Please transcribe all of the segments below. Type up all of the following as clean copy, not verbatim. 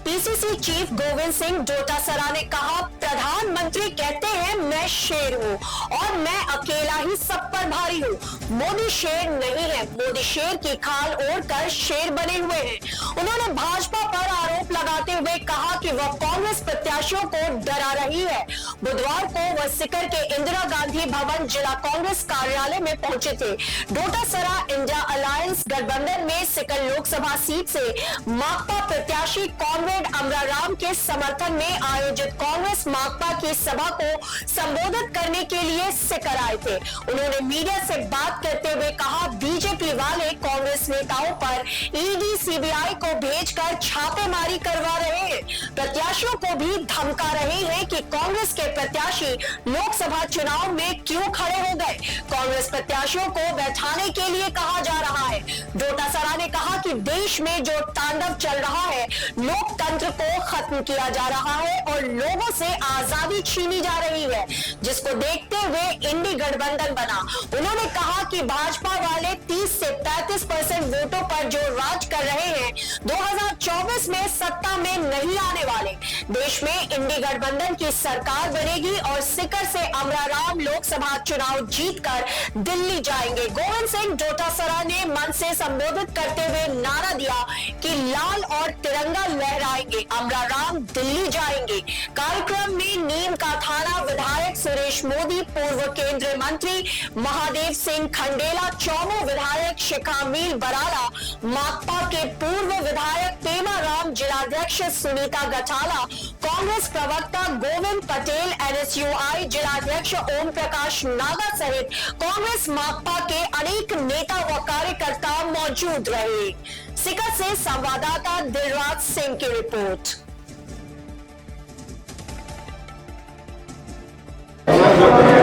PCC chief Govind Singh Dotasra ने कहा, प्रधानमंत्री कहते हैं मैं शेर हूं और मैं अकेला ही सब पर भारी हूं। मोदी शेर नहीं है, मोदी शेर की खाल ओढ़कर शेर बने हुए हैं। उन्होंने भाजपा पर आरोप लगाते हुए कहा कि वह कांग्रेस प्रत्याशियों को डरा रही है। बुधवार को वह सीकर के इंदिरा गांधी भवन जिला कांग्रेस कार्यालय में पहुंचे थे। डोटासरा इंडिया अलायंस गठबंधन में सीकर लोकसभा सीट से माकपा प्रत्याशी कॉमरेड अमराराम के समर्थन में आयोजित कांग्रेस माकपा की सभा को संबोधित करने के लिए सीकर आए थे। उन्होंने मीडिया से बात करते हुए कहा, बीजेपी वाले कांग्रेस नेताओं पर ईडी सीबीआई को भेजकर छापेमारी करवा रहे हैं। प्रत्याशियों को भी धमका रहे हैं कि कांग्रेस के प्रत्याशी लोकसभा चुनाव में क्यों खड़े हो गए। कांग्रेस प्रत्याशियों को बैठाने के लिए कहा जा रहा है। डोटासरा ने कहा कि देश में जो तांडव चल रहा है, लोकतंत्र को खत्म किया जा रहा है और लोगों से आजादी छीनी जा रही है, जिसको देखते हुए इंडी गठबंधन बना। उन्होंने कहा कि भाजपा वाले 30 से 35% वोटों पर जो राज कर रहे हैं, 2024 में सत्ता में नहीं आने वाले। देश में इंडी गठबंधन की सरकार बनेगी और सीकर से अमराराम लोकसभा चुनाव जीतकर दिल्ली जाएंगे। गोविंद सिंह डोटासरा ने मंच से संबोधित करते हुए नारा दिया कि लाल और तिरंगा लहराएंगे, अमराराम दिल्ली जाएंगे। कार्यक्रम में नीम का थाना विधायक सुरेश मोदी, पूर्व केंद्रीय मंत्री महादेव सिंह खंडेला, चौमो विधायक शिखामील बराला, माकपा के पूर्व विधायक पेमाराम, जिलाध्यक्ष सुनीता गठाला, कांग्रेस प्रवक्ता गोविंद पटेल, एनएसयूआई जिलाध्यक्ष ओम प्रकाश नागा सहित कांग्रेस माकपा के अनेक नेता व कार्यकर्ता मौजूद रहे। सीकर से संवाददाता दिलराज सिंह की रिपोर्ट।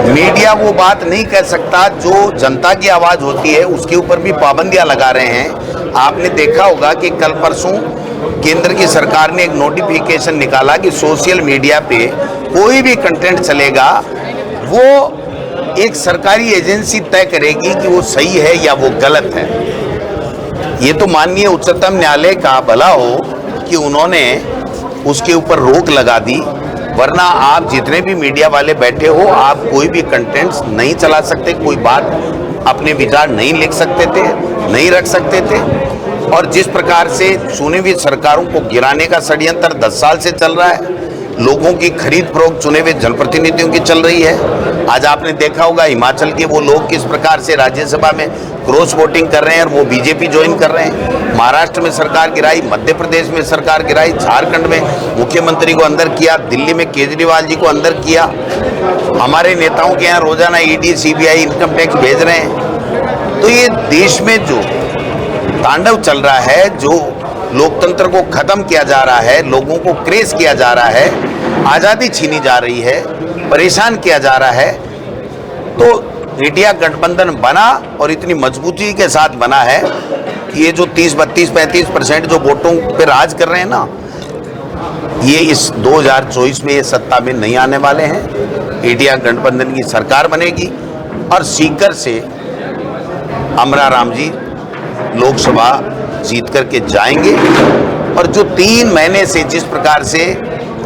मीडिया वो बात नहीं कह सकता जो जनता की आवाज होती है, उसके ऊपर भी पाबंदियां लगा रहे हैं। आपने देखा होगा कि कल परसों केंद्र की सरकार ने एक नोटिफिकेशन निकाला कि सोशल मीडिया पे कोई भी कंटेंट चलेगा, वो एक सरकारी एजेंसी तय करेगी कि वो सही है या वो गलत है। ये तो माननीय उच्चतम न्यायालय का भला हो कि उन्होंने उसके ऊपर रोक लगा दी, वरना आप जितने भी मीडिया वाले बैठे हो, आप कोई भी कंटेंट्स नहीं चला सकते, कोई बात अपने विचार नहीं लिख सकते थे, नहीं रख सकते थे। और जिस प्रकार से चुनी हुई सरकारों को गिराने का षड्यंत्र 10 साल से चल रहा है, लोगों की खरीद फरोख्त चुने हुए जनप्रतिनिधियों की चल रही है। आज आपने देखा होगा हिमाचल के वो लोग किस प्रकार से राज्यसभा में क्रॉस वोटिंग कर रहे हैं और वो बीजेपी ज्वाइन कर रहे हैं। महाराष्ट्र में सरकार गिराई, मध्य प्रदेश में सरकार गिराई, झारखंड में मुख्यमंत्री को अंदर किया, दिल्ली में केजरीवाल जी को अंदर किया। हमारे नेताओं के यहाँ रोजाना ईडी सीबीआई इनकम टैक्स भेज रहे हैं। तो ये देश में जो तांडव चल रहा है, जो लोकतंत्र को खत्म किया जा रहा है, लोगों को क्रेज किया जा रहा है, आज़ादी छीनी जा रही है, परेशान किया जा रहा है, तो इंडिया गठबंधन बना और इतनी मजबूती के साथ बना है कि ये जो 30, 32, 35% जो वोटों पे राज कर रहे हैं ना, ये इस 2024 में ये सत्ता में नहीं आने वाले हैं। इंडिया गठबंधन की सरकार बनेगी और सीकर से अमराराम जी लोकसभा जीत करके जाएंगे। और जो 3 महीने से जिस प्रकार से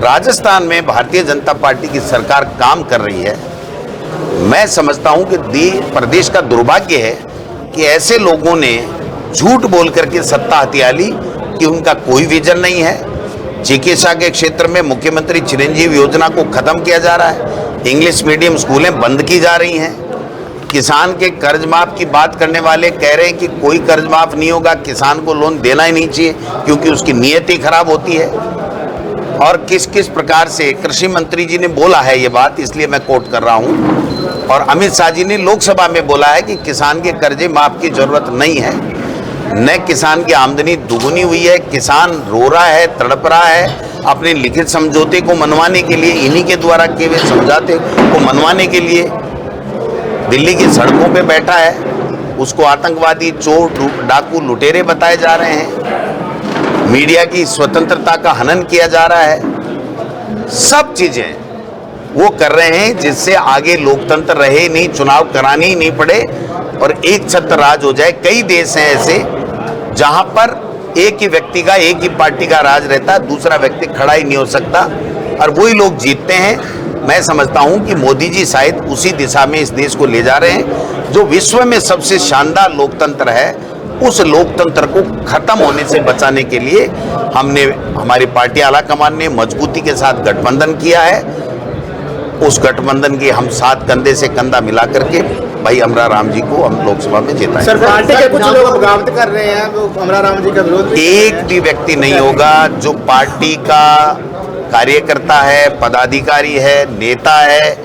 राजस्थान में भारतीय जनता पार्टी की सरकार काम कर रही है, मैं समझता हूं कि प्रदेश का दुर्भाग्य है कि ऐसे लोगों ने झूठ बोल करके सत्ता हथिया ली कि उनका कोई विजन नहीं है। चिकित्सा के क्षेत्र में मुख्यमंत्री चिरंजीवी योजना को खत्म किया जा रहा है, इंग्लिश मीडियम स्कूलें बंद की जा रही हैं। किसान के कर्ज माफ की बात करने वाले कह रहे हैं कि कोई कर्ज माफ नहीं होगा, किसान को लोन देना ही नहीं चाहिए क्योंकि उसकी नीयत ही खराब होती है। और किस किस प्रकार से कृषि मंत्री जी ने बोला है ये बात, इसलिए मैं कोट कर रहा हूं। और अमित शाह जी ने लोकसभा में बोला है कि किसान के कर्जे माफ की जरूरत नहीं है। न किसान की आमदनी दुगुनी हुई है, किसान रो रहा है, तड़प रहा है। अपने लिखित समझौते को मनवाने के लिए, इन्हीं के द्वारा किए हुए समझौते को मनवाने के लिए दिल्ली की सड़कों पे बैठा है। उसको आतंकवादी, चोर, डाकू, लुटेरे बताए जा रहे हैं। मीडिया की स्वतंत्रता का हनन किया जा रहा है। सब चीजें वो कर रहे हैं जिससे आगे लोकतंत्र रहे नहीं, चुनाव कराने ही नहीं पड़े और एक छत्र राज हो जाए। कई देश हैं ऐसे जहां पर एक ही व्यक्ति का, एक ही पार्टी का राज रहता है, दूसरा व्यक्ति खड़ा ही नहीं हो सकता और वही लोग जीतते हैं। मैं समझता हूं कि मोदी जी शायद उसी दिशा में इस देश को ले जा रहे हैं। जो विश्व में सबसे शानदार लोकतंत्र है, उस लोकतंत्र को खत्म होने से बचाने के लिए हमारी पार्टी आलाकमान ने मजबूती के साथ गठबंधन किया है। उस गठबंधन के हम साथ कंधे से कंधा मिला करके भाई अमरा राम जी को हम लोकसभा में जिताएंगे। सर, पार्टी के कुछ लोग बगावत कर रहे हैं, वो अमरा राम जी का विरोध एक भी व्यक्ति नहीं होगा जो पार्टी का कार्यकर्ता है, पदाधिकारी है, नेता है,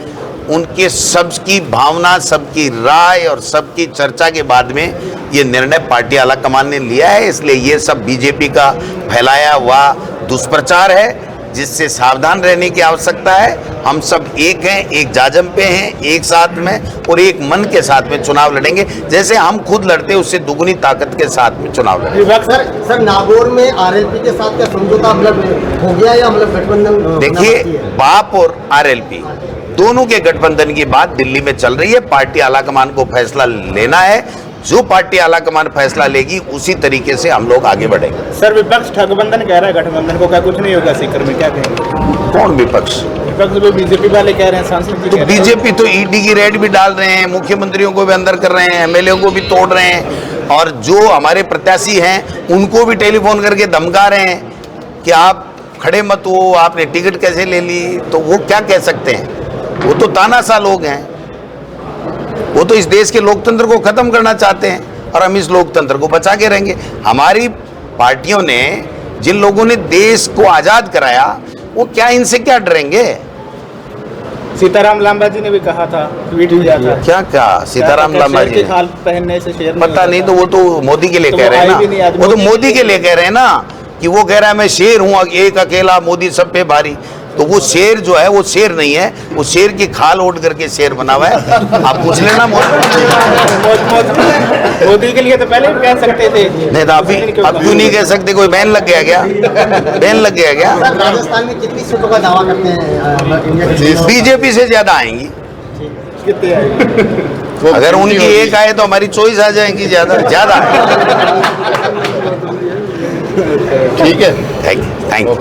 उनके सबकी भावना, सबकी राय और सबकी चर्चा के बाद में ये निर्णय पार्टी आलाकमान ने लिया है। इसलिए ये सब बीजेपी का फैलाया हुआ दुष्प्रचार है, जिससे सावधान रहने की आवश्यकता है। हम सब एक हैं, एक जाजम पे हैं, एक साथ में और एक मन के साथ में चुनाव लड़ेंगे। जैसे हम खुद लड़ते हैं, उससे दुगुनी ताकत के साथ में चुनाव लड़ेंगे। सर नागौर में आरएलपी के साथ क्या समझौता मतलब हो गया या मतलब गठबंधन? देखिए, बाप और आरएलपी दोनों के गठबंधन की बात दिल्ली में चल रही है। पार्टी आलाकमान को फैसला लेना है। जो पार्टी आलाकमान फैसला लेगी उसी तरीके से हम लोग आगे बढ़ेंगे। सर, विपक्ष ठगबंधन कह रहा है गठबंधन को, क्या कुछ नहीं होगा सीकर में, क्या कहेंगे? कौन विपक्ष? विपक्ष भी बीजेपी वाले कह रहे हैं, सांसद जी तो बीजेपी तो ईडी की रेड भी डाल रहे हैं, मुख्यमंत्रियों को भी अंदर कर रहे हैं, एमएलए को भी तोड़ रहे हैं और जो हमारे प्रत्याशी हैं उनको भी टेलीफोन करके धमका रहे हैं कि आप खड़े मत हो, आपने टिकट कैसे ले ली। तो वो क्या कह सकते हैं? वो तो तानाशाह लोग हैं। वो तो इस देश के लोकतंत्र को खत्म करना चाहते हैं और हम इस लोकतंत्र को बचा के रहेंगे। हमारी पार्टियों ने, जिन लोगों ने देश को आजाद कराया, वो क्या इनसे क्या डरेंगे? सीताराम लांबा जी ने भी कहा था, ट्वीट किया था। क्या कहा सीताराम लांबा जी ने? खाल पहनने से शेर पता नहीं, तो वो तो मोदी के लिए कह रहे हैं ना। वो तो मोदी के लिए कह रहे हैं ना कि वो कह रहा है मैं शेर हूं, एक अकेला, मोदी सब पे भारी। तो वो शेर जो है वो शेर नहीं है, वो शेर की खाल ओढ़ करके शेर बना हुआ है। आप पूछ लेना मोदी के लिए तो पहले भी कह सकते थे। नहीं तो अब क्यों नहीं कह सकते? कोई बैन लग गया क्या? बैन लग गया क्या? राजस्थान में कितनी सीटों का दावा करते हैं? बीजेपी से ज्यादा आएंगी। कितनी आएगी? अगर उनकी एक आए तो हमारी चॉइस आ जाएगी ज्यादा। ठीक है, थैंक यू।